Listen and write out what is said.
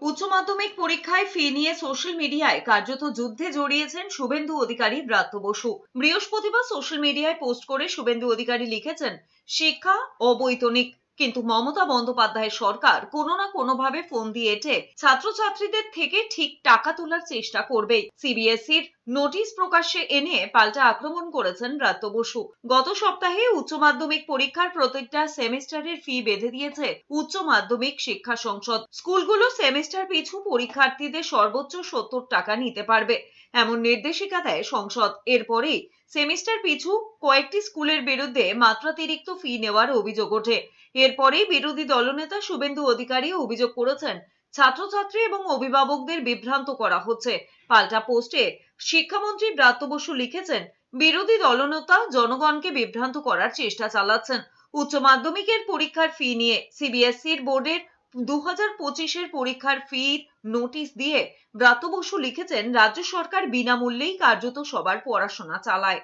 উচ্চ মাধ্যমিক পরীক্ষায় ফি নিয়ে সোশ্যাল মিডিয়ায় কার্যত যুদ্ধে জড়িয়েছেন শুভেন্দু অধিকারী, ব্রাত্য বসু। বৃহস্পতিবার সোশ্যাল মিডিয়ায় পোস্ট করে শুভেন্দু অধিকারী লিখেছেন, শিক্ষা অবৈতনিক, কিন্তু মমতা বন্দ্যোপাধ্যায়ের সরকার কোনো না কোনোভাবে ফোন দিয়ে এঁটে ছাত্রছাত্রীদের থেকে ঠিক টাকা তোলার চেষ্টা করবে। সিবিএসইর নোটিশ প্রকাশ্যে এনে পাল্টা আক্রমণ করেছেন ব্রাত্য বসু। গত সপ্তাহে উচ্চ মাধ্যমিক পরীক্ষার প্রত্যেকটা সেমিস্টারের ফি বেঁধে দিয়েছে উচ্চ মাধ্যমিক শিক্ষা সংসদ। স্কুলগুলো সেমিস্টার পিছু পরীক্ষার্থীদের সর্বোচ্চ 70 টাকা নিতে পারবে, এমন নির্দেশিকা দেয় সংসদ। এরপরেই সেমিস্টার পিছু কয়েকটি স্কুলের বিরুদ্ধে মাত্রাতিরিক্ত ফি নেওয়ার অভিযোগ ওঠে। এরপরেই বিরোধী দলনেতা শুভেন্দু অধিকারী অভিযোগ করেছেন, ছাত্রছাত্রী এবং অভিভাবকদের বিভ্রান্ত করা হচ্ছে। পাল্টা পোস্টে শিক্ষামন্ত্রী ব্রাত্য বসু লিখেছেন, বিরোধী দলনেতা জনগণকে বিভ্রান্ত করার চেষ্টা চালাচ্ছেন। উচ্চ মাধ্যমিকের পরীক্ষার ফি নিয়ে সিবিএসইর বোর্ডের 2025-এর পরীক্ষার ফির নোটিশ দিয়ে ব্রাত্য বসু লিখেছেন, রাজ্য সরকার বিনামূল্যেই কার্যত সবার পড়াশোনা চালায়।